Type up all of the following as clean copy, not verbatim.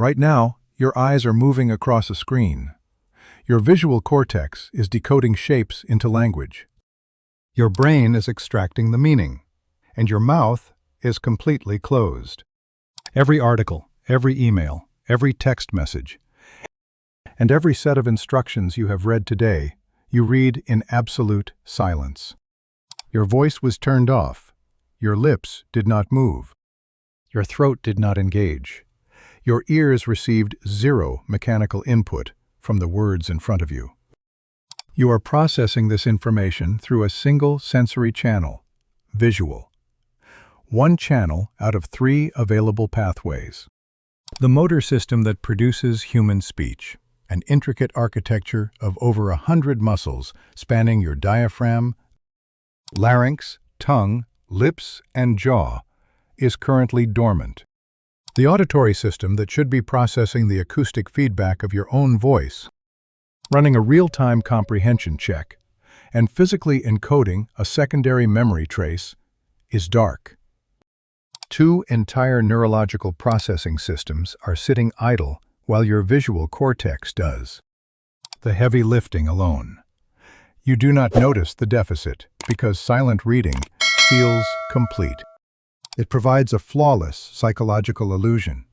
Right now, your eyes are moving across a screen. Your visual cortex is decoding shapes into language. Your brain is extracting the meaning, and your mouth is completely closed. Every article, every email, every text message, and every set of instructions you have read today, you read in absolute silence. Your voice was turned off. Your lips did not move. Your throat did not engage. Your ears received zero mechanical input from the words in front of you. You are processing this information through a single sensory channel, visual. One channel out of 3 available pathways. The motor system that produces human speech, an intricate architecture of over 100 muscles spanning your diaphragm, larynx, tongue, lips, and jaw, is currently dormant. The auditory system that should be processing the acoustic feedback of your own voice, running a real-time comprehension check, and physically encoding a secondary memory trace, is dark. 2 entire neurological processing systems are sitting idle while your visual cortex does the heavy lifting alone. You do not notice the deficit because silent reading feels complete. It provides a flawless psychological illusion.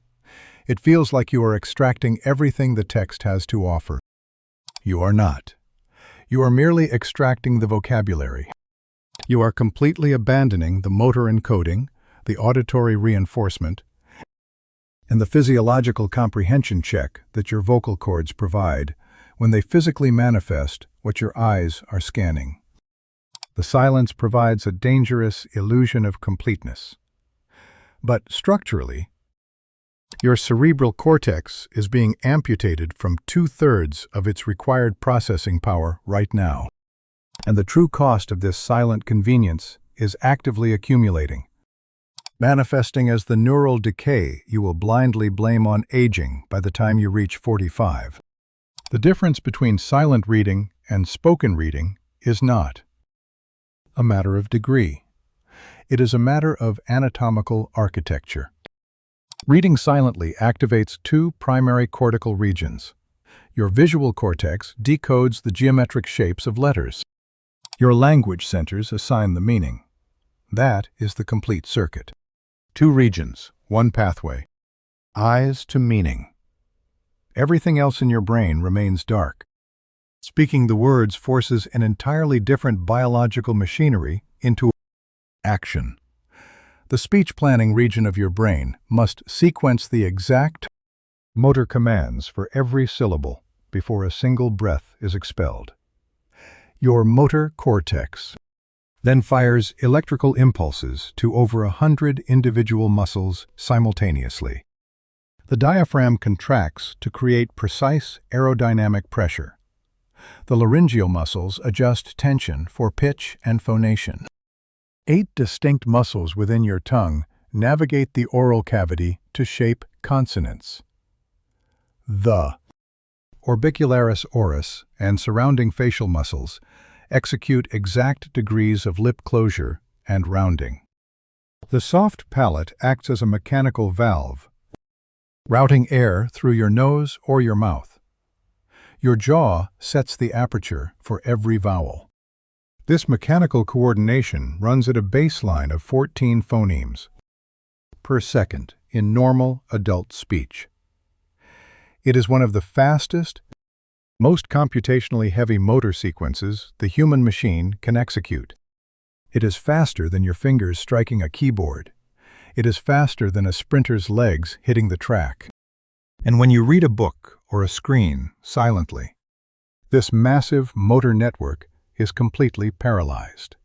It feels like you are extracting everything the text has to offer. You are not. You are merely extracting the vocabulary. You are completely abandoning the motor encoding, the auditory reinforcement, and the physiological comprehension check that your vocal cords provide when they physically manifest what your eyes are scanning. The silence provides a dangerous illusion of completeness. But structurally, your cerebral cortex is being amputated from 2/3 of its required processing power right now. And the true cost of this silent convenience is actively accumulating, manifesting as the neural decay you will blindly blame on aging by the time you reach 45. The difference between silent reading and spoken reading is not a matter of degree. It is a matter of anatomical architecture. Reading silently activates 2 primary cortical regions. Your visual cortex decodes the geometric shapes of letters. Your language centers assign the meaning. That is the complete circuit. 2 regions, 1 pathway. Eyes to meaning. Everything else in your brain remains dark. Speaking the words forces an entirely different biological machinery into action. The speech planning region of your brain must sequence the exact motor commands for every syllable before a single breath is expelled. Your motor cortex then fires electrical impulses to over 100 individual muscles simultaneously. The diaphragm contracts to create precise aerodynamic pressure. The laryngeal muscles adjust tension for pitch and phonation. 8 distinct muscles within your tongue navigate the oral cavity to shape consonants. The orbicularis oris and surrounding facial muscles execute exact degrees of lip closure and rounding. The soft palate acts as a mechanical valve, routing air through your nose or your mouth. Your jaw sets the aperture for every vowel. This mechanical coordination runs at a baseline of 14 phonemes per second in normal adult speech. It is one of the fastest, most computationally heavy motor sequences the human machine can execute. It is faster than your fingers striking a keyboard. It is faster than a sprinter's legs hitting the track. And when you read a book or a screen silently, this massive motor network is completely paralyzed.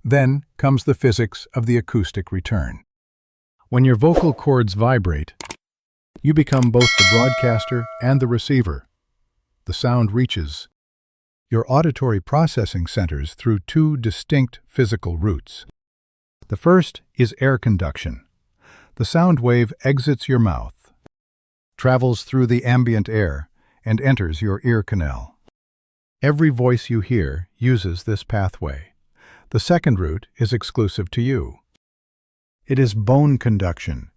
Then comes the physics of the acoustic return. When your vocal cords vibrate, you become both the broadcaster and the receiver. The sound reaches your auditory processing centers through 2 distinct physical routes. The first is air conduction. The sound wave exits your mouth, travels through the ambient air, and enters your ear canal. Every voice you hear uses this pathway. The second route is exclusive to you. It is bone conduction.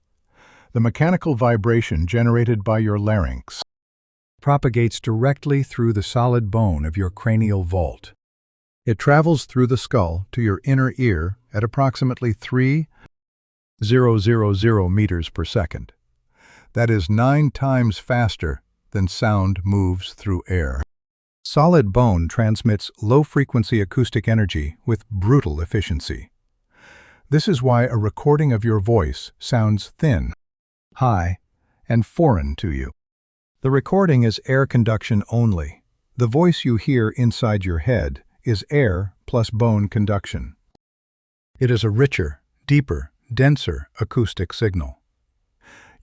The mechanical vibration generated by your larynx propagates directly through the solid bone of your cranial vault. It travels through the skull to your inner ear at approximately 3,000 meters per second. That is 9 times faster than sound moves through air. Solid bone transmits low-frequency acoustic energy with brutal efficiency. This is why a recording of your voice sounds thin, high, and foreign to you. The recording is air conduction only. The voice you hear inside your head is air plus bone conduction. It is a richer, deeper, denser acoustic signal.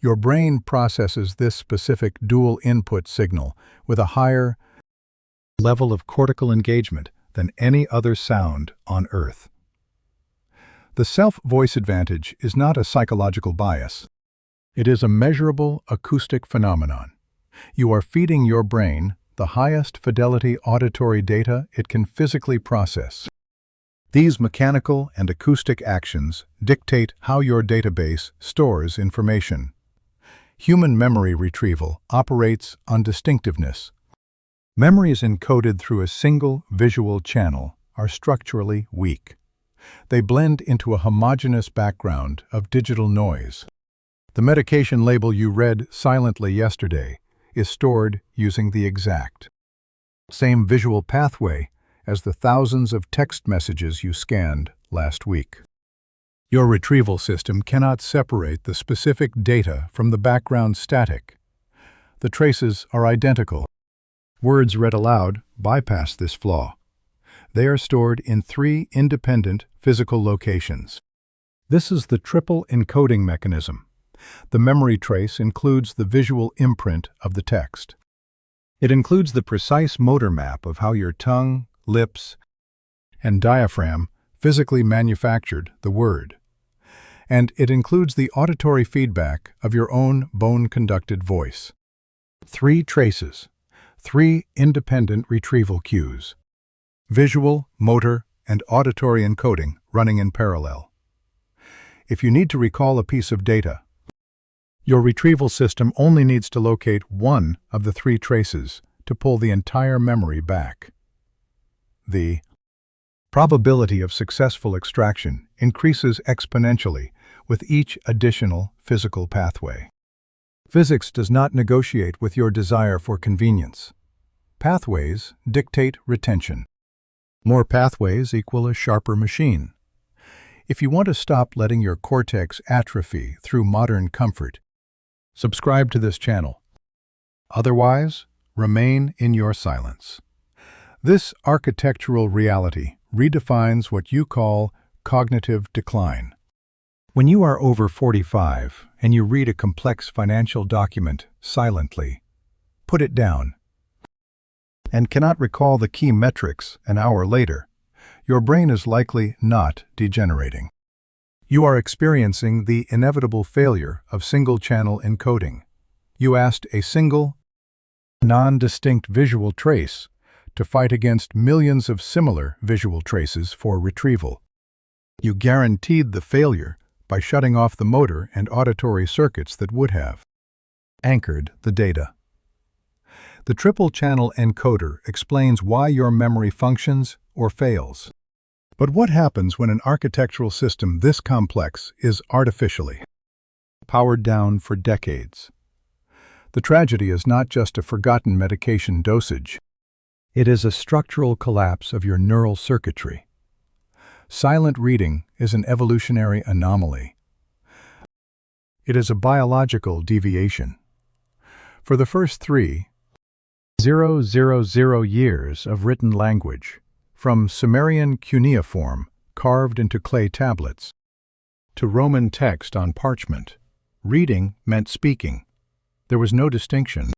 Your brain processes this specific dual input signal with a higher level of cortical engagement than any other sound on Earth. The self-voice advantage is not a psychological bias. It is a measurable acoustic phenomenon. You are feeding your brain the highest fidelity auditory data it can physically process. These mechanical and acoustic actions dictate how your database stores information. Human memory retrieval operates on distinctiveness. Memories encoded through a single visual channel are structurally weak. They blend into a homogeneous background of digital noise. The medication label you read silently yesterday is stored using the exact same visual pathway as the thousands of text messages you scanned last week. Your retrieval system cannot separate the specific data from the background static. The traces are identical. Words read aloud bypass this flaw. They are stored in 3 independent physical locations. This is the triple encoding mechanism. The memory trace includes the visual imprint of the text. It includes the precise motor map of how your tongue, lips, and diaphragm physically manufactured the word. And it includes the auditory feedback of your own bone-conducted voice. 3 traces, 3 independent retrieval cues. Visual, motor, and auditory encoding running in parallel. If you need to recall a piece of data, your retrieval system only needs to locate one of the 3 traces to pull the entire memory back. The probability of successful extraction increases exponentially with each additional physical pathway. Physics does not negotiate with your desire for convenience. Pathways dictate retention. More pathways equal a sharper machine. If you want to stop letting your cortex atrophy through modern comfort, subscribe to this channel. Otherwise, remain in your silence. This architectural reality redefines what you call cognitive decline. When you are over 45 and you read a complex financial document silently, put it down, and cannot recall the key metrics an hour later, your brain is likely not degenerating. You are experiencing the inevitable failure of single-channel encoding. You asked a single, non-distinct visual trace to fight against millions of similar visual traces for retrieval. You guaranteed the failure by shutting off the motor and auditory circuits that would have anchored the data. The triple-channel encoder explains why your memory functions or fails. But what happens when an architectural system this complex is artificially powered down for decades? The tragedy is not just a forgotten medication dosage. It is a structural collapse of your neural circuitry. Silent reading is an evolutionary anomaly. It is a biological deviation. For the first 3,000 years of written language, from Sumerian cuneiform carved into clay tablets to Roman text on parchment, reading meant speaking. There was no distinction.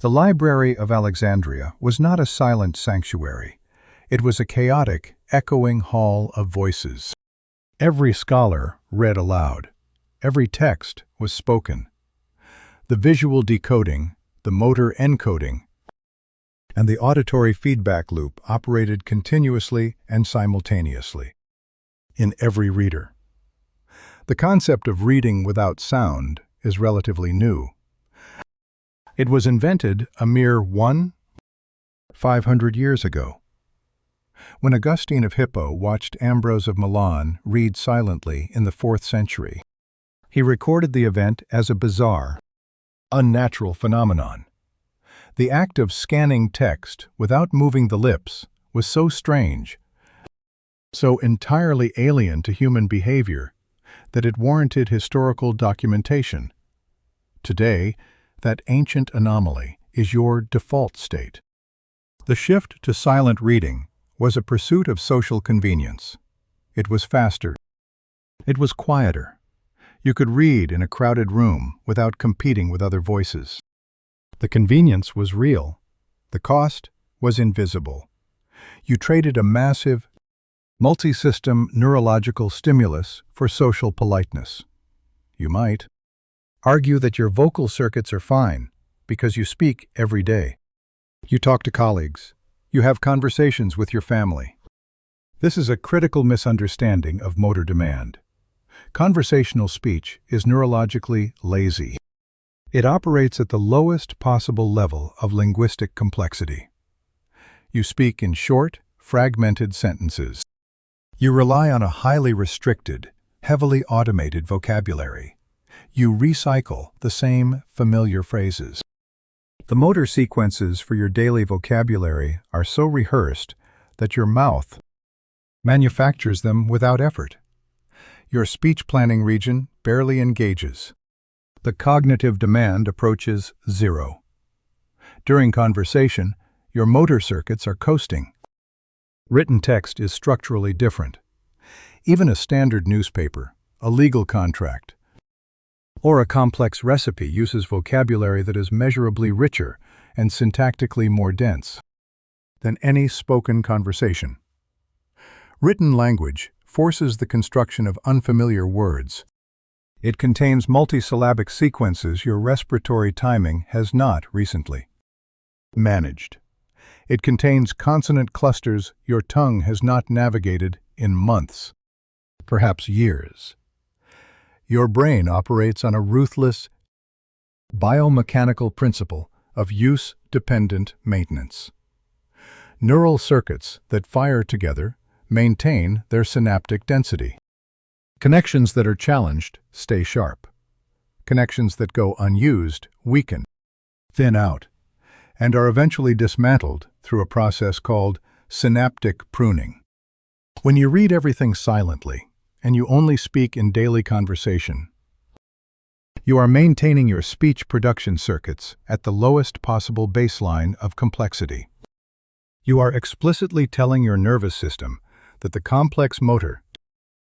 The Library of Alexandria was not a silent sanctuary. It was a chaotic, echoing hall of voices. Every scholar read aloud. Every text was spoken. The visual decoding, the motor encoding, and the auditory feedback loop operated continuously and simultaneously in every reader. The concept of reading without sound is relatively new. It was invented a mere 500 years ago. When Augustine of Hippo watched Ambrose of Milan read silently in the 4th century, he recorded the event as a bizarre, unnatural phenomenon. The act of scanning text without moving the lips was so strange, so entirely alien to human behavior, that it warranted historical documentation. Today, that ancient anomaly is your default state. The shift to silent reading was a pursuit of social convenience. It was faster. It was quieter. You could read in a crowded room without competing with other voices. The convenience was real. The cost was invisible. You traded a massive, multi-system neurological stimulus for social politeness. You might argue that your vocal circuits are fine because you speak every day. You talk to colleagues. You have conversations with your family. This is a critical misunderstanding of motor demand. Conversational speech is neurologically lazy. It operates at the lowest possible level of linguistic complexity. You speak in short, fragmented sentences. You rely on a highly restricted, heavily automated vocabulary. You recycle the same familiar phrases. The motor sequences for your daily vocabulary are so rehearsed that your mouth manufactures them without effort. Your speech planning region barely engages. The cognitive demand approaches zero. During conversation, your motor circuits are coasting. Written text is structurally different. Even a standard newspaper, a legal contract, or a complex recipe uses vocabulary that is measurably richer and syntactically more dense than any spoken conversation. Written language forces the construction of unfamiliar words. It contains multisyllabic sequences your respiratory timing has not recently managed. It contains consonant clusters your tongue has not navigated in months, perhaps years. Your brain operates on a ruthless, biomechanical principle of use-dependent maintenance. Neural circuits that fire together maintain their synaptic density. Connections that are challenged stay sharp. Connections that go unused weaken, thin out, and are eventually dismantled through a process called synaptic pruning. When you read everything silently, and you only speak in daily conversation, you are maintaining your speech production circuits at the lowest possible baseline of complexity. You are explicitly telling your nervous system that the complex motor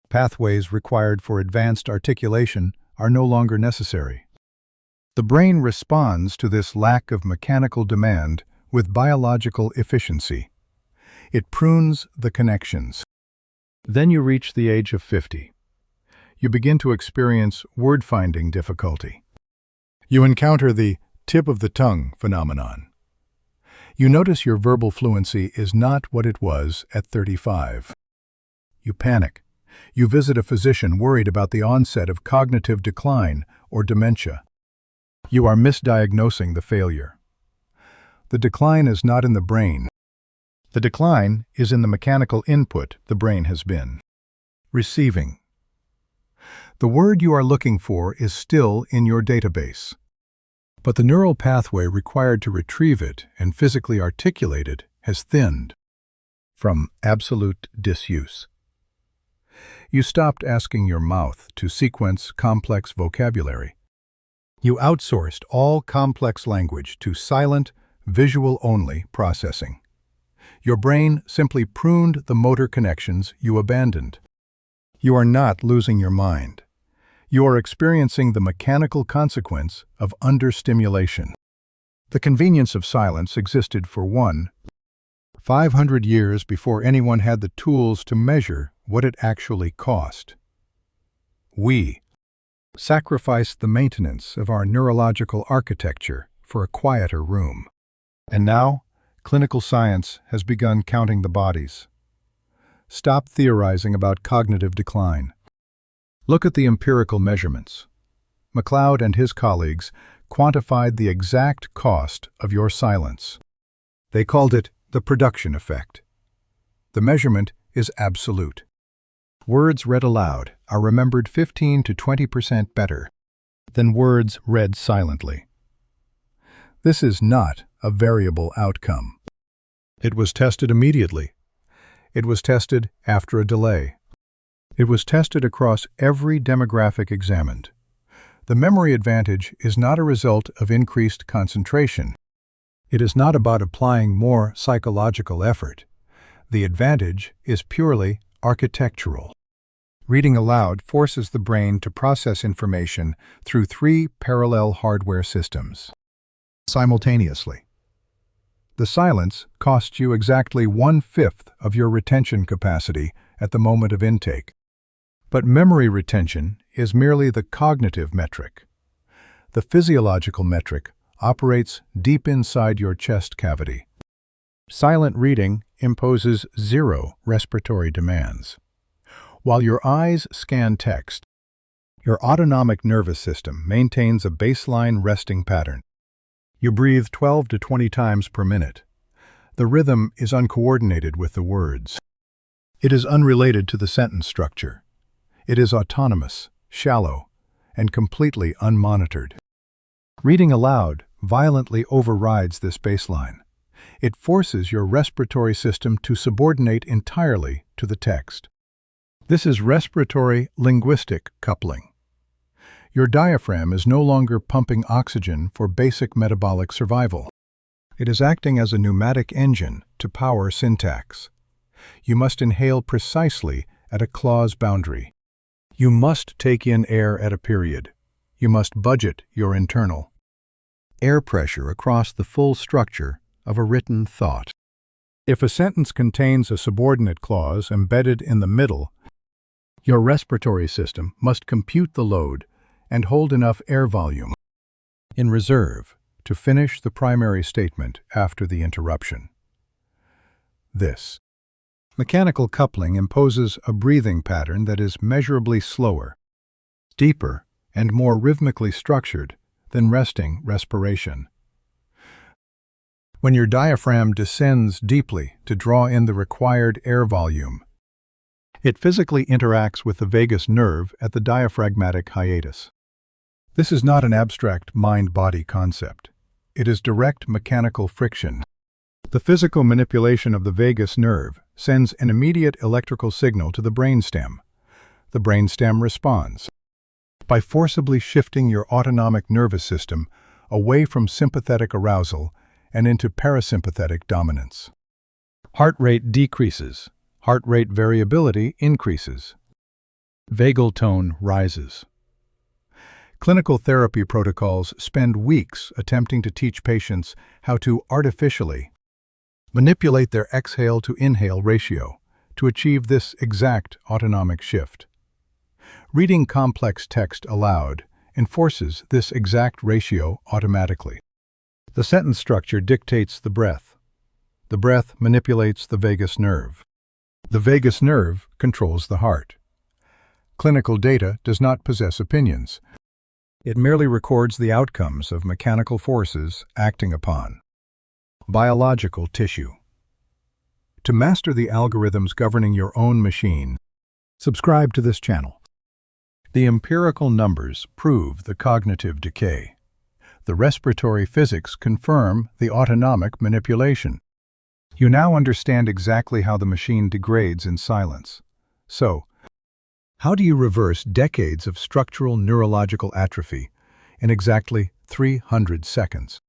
pathways required for advanced articulation are no longer necessary. The brain responds to this lack of mechanical demand with biological efficiency. It prunes the connections. Then you reach the age of 50. You begin to experience word-finding difficulty. You encounter the tip of the tongue phenomenon. You notice your verbal fluency is not what it was at 35. You panic. You visit a physician worried about the onset of cognitive decline or dementia. You are misdiagnosing the failure. The decline is not in the brain. The decline is in the mechanical input the brain has been receiving. The word you are looking for is still in your database, but the neural pathway required to retrieve it and physically articulate it has thinned from absolute disuse. You stopped asking your mouth to sequence complex vocabulary. You outsourced all complex language to silent, visual-only processing. Your brain simply pruned the motor connections you abandoned. You are not losing your mind. You are experiencing the mechanical consequence of understimulation. The convenience of silence existed for 500 years before anyone had the tools to measure what it actually cost. We sacrificed the maintenance of our neurological architecture for a quieter room. And now, clinical science has begun counting the bodies. Stop theorizing about cognitive decline. Look at the empirical measurements. MacLeod and his colleagues quantified the exact cost of your silence. They called it the production effect. The measurement is absolute. Words read aloud are remembered 15 to 20% better than words read silently. This is not a variable outcome. It was tested immediately. It was tested after a delay. It was tested across every demographic examined. The memory advantage is not a result of increased concentration. It is not about applying more psychological effort. The advantage is purely architectural. Reading aloud forces the brain to process information through 3 parallel hardware systems simultaneously. The silence costs you exactly 1/5 of your retention capacity at the moment of intake. But memory retention is merely the cognitive metric. The physiological metric operates deep inside your chest cavity. Silent reading imposes 0 respiratory demands. While your eyes scan text, your autonomic nervous system maintains a baseline resting pattern. You breathe 12 to 20 times per minute. The rhythm is uncoordinated with the words. It is unrelated to the sentence structure. It is autonomous, shallow, and completely unmonitored. Reading aloud violently overrides this baseline. It forces your respiratory system to subordinate entirely to the text. This is respiratory-linguistic coupling. Your diaphragm is no longer pumping oxygen for basic metabolic survival. It is acting as a pneumatic engine to power syntax. You must inhale precisely at a clause boundary. You must take in air at a period. You must budget your internal air pressure across the full structure of a written thought. If a sentence contains a subordinate clause embedded in the middle, your respiratory system must compute the load and hold enough air volume in reserve to finish the primary statement after the interruption. This mechanical coupling imposes a breathing pattern that is measurably slower, deeper, and more rhythmically structured than resting respiration. When your diaphragm descends deeply to draw in the required air volume, it physically interacts with the vagus nerve at the diaphragmatic hiatus. This is not an abstract mind-body concept. It is direct mechanical friction. The physical manipulation of the vagus nerve sends an immediate electrical signal to the brainstem. The brainstem responds by forcibly shifting your autonomic nervous system away from sympathetic arousal and into parasympathetic dominance. Heart rate decreases. Heart rate variability increases. Vagal tone rises. Clinical therapy protocols spend weeks attempting to teach patients how to artificially manipulate their exhale to inhale ratio to achieve this exact autonomic shift. Reading complex text aloud enforces this exact ratio automatically. The sentence structure dictates the breath. The breath manipulates the vagus nerve. The vagus nerve controls the heart. Clinical data does not possess opinions. It merely records the outcomes of mechanical forces acting upon biological tissue. To master the algorithms governing your own machine, subscribe to this channel. The empirical numbers prove the cognitive decay. The respiratory physics confirm the autonomic manipulation. You now understand exactly how the machine degrades in silence. So, how do you reverse decades of structural neurological atrophy in exactly 300 seconds?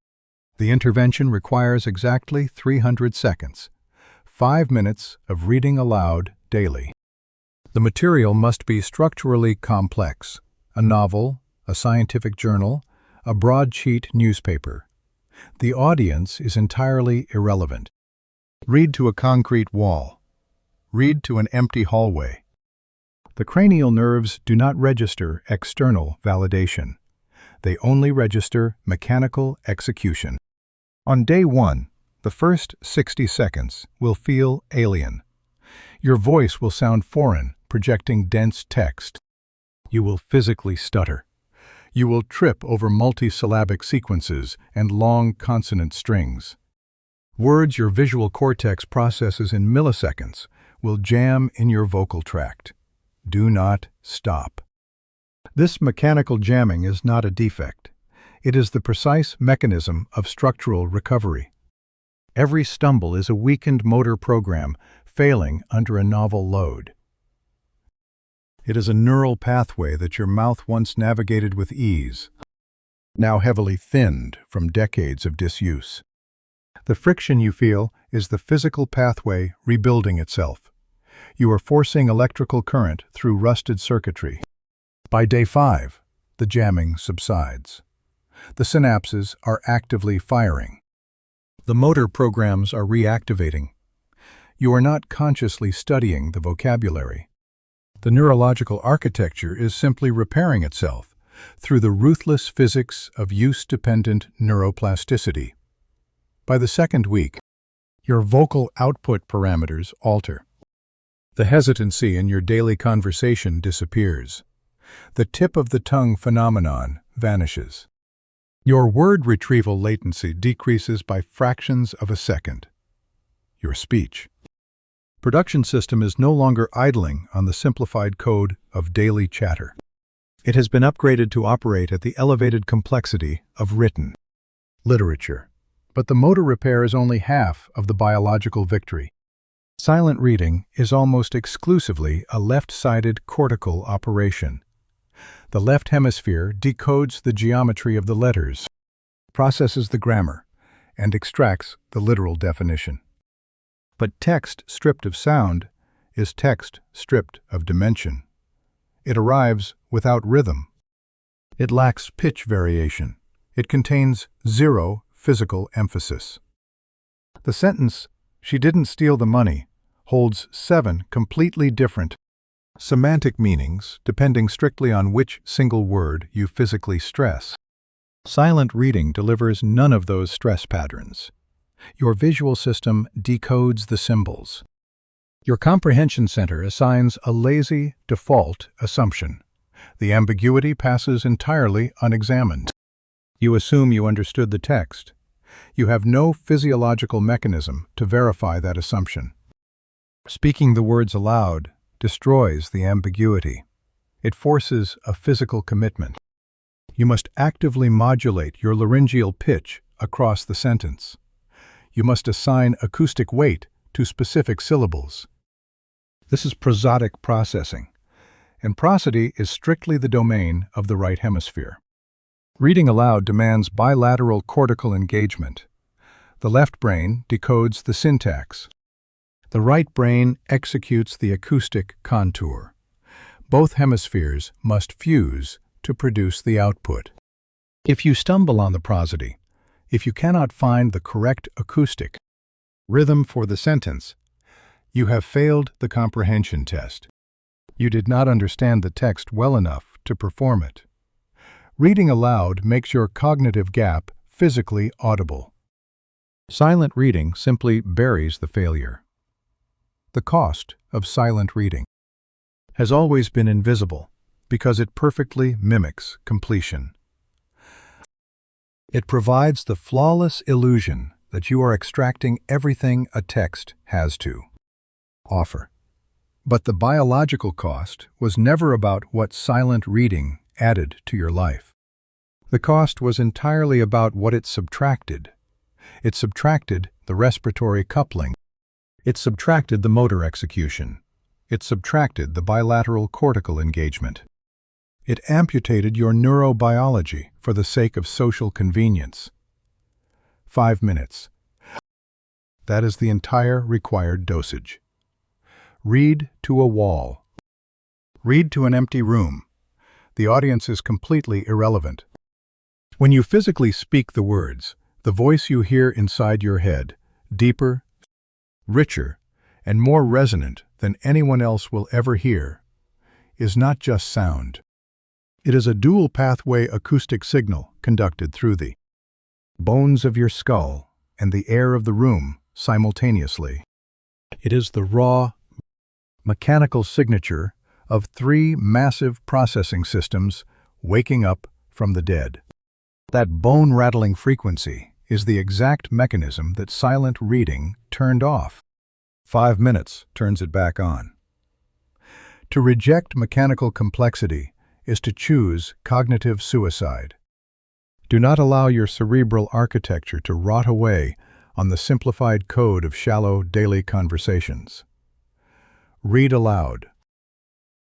The intervention requires exactly 300 seconds, 5 minutes of reading aloud daily. The material must be structurally complex: a novel, a scientific journal, a broadsheet newspaper. The audience is entirely irrelevant. Read to a concrete wall. Read to an empty hallway. The cranial nerves do not register external validation. They only register mechanical execution. On day 1, the first 60 seconds will feel alien. Your voice will sound foreign, projecting dense text. You will physically stutter. You will trip over multisyllabic sequences and long consonant strings. Words your visual cortex processes in milliseconds will jam in your vocal tract. Do not stop. This mechanical jamming is not a defect. It is the precise mechanism of structural recovery. Every stumble is a weakened motor program failing under a novel load. It is a neural pathway that your mouth once navigated with ease, now heavily thinned from decades of disuse. The friction you feel is the physical pathway rebuilding itself. You are forcing electrical current through rusted circuitry. By day 5, the jamming subsides. The synapses are actively firing. The motor programs are reactivating. You are not consciously studying the vocabulary. The neurological architecture is simply repairing itself through the ruthless physics of use-dependent neuroplasticity. By the second week, your vocal output parameters alter. The hesitancy in your daily conversation disappears. The tip of the tongue phenomenon vanishes. Your word retrieval latency decreases by fractions of a second. Your speech production system is no longer idling on the simplified code of daily chatter. It has been upgraded to operate at the elevated complexity of written literature. But the motor repair is only half of the biological victory. Silent reading is almost exclusively a left-sided cortical operation. The left hemisphere decodes the geometry of the letters, processes the grammar, and extracts the literal definition. But text stripped of sound is text stripped of dimension. It arrives without rhythm. It lacks pitch variation. It contains zero physical emphasis. The sentence, "She didn't steal the money," holds 7 completely different semantic meanings depending strictly on which single word you physically stress. Silent reading delivers none of those stress patterns. Your visual system decodes the symbols. Your comprehension center assigns a lazy default assumption. The ambiguity passes entirely unexamined. You assume you understood the text. You have no physiological mechanism to verify that assumption. Speaking the words aloud destroys the ambiguity. It forces a physical commitment. You must actively modulate your laryngeal pitch across the sentence. You must assign acoustic weight to specific syllables. This is prosodic processing, and prosody is strictly the domain of the right hemisphere. Reading aloud demands bilateral cortical engagement. The left brain decodes the syntax. The right brain executes the acoustic contour. Both hemispheres must fuse to produce the output. If you stumble on the prosody, if you cannot find the correct acoustic rhythm for the sentence, you have failed the comprehension test. You did not understand the text well enough to perform it. Reading aloud makes your cognitive gap physically audible. Silent reading simply buries the failure. The cost of silent reading has always been invisible because it perfectly mimics completion. It provides the flawless illusion that you are extracting everything a text has to offer. But the biological cost was never about what silent reading added to your life. The cost was entirely about what it subtracted. It subtracted the respiratory coupling. It subtracted the motor execution. It subtracted the bilateral cortical engagement. It amputated your neurobiology for the sake of social convenience. 5 minutes. That is the entire required dosage. Read to a wall. Read to an empty room. The audience is completely irrelevant. When you physically speak the words, the voice you hear inside your head, deeper, richer, and more resonant than anyone else will ever hear, is not just sound. It is a dual pathway acoustic signal conducted through the bones of your skull and the air of the room simultaneously. It is the raw, mechanical signature of 3 massive processing systems waking up from the dead. That bone-rattling frequency is the exact mechanism that silent reading turned off. 5 minutes turns it back on. To reject mechanical complexity is to choose cognitive suicide. Do not allow your cerebral architecture to rot away on the simplified code of shallow daily conversations. Read aloud.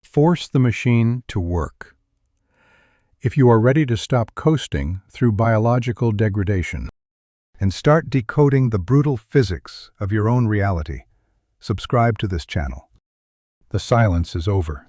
Force the machine to work. If you are ready to stop coasting through biological degradation and start decoding the brutal physics of your own reality, subscribe to this channel. The silence is over.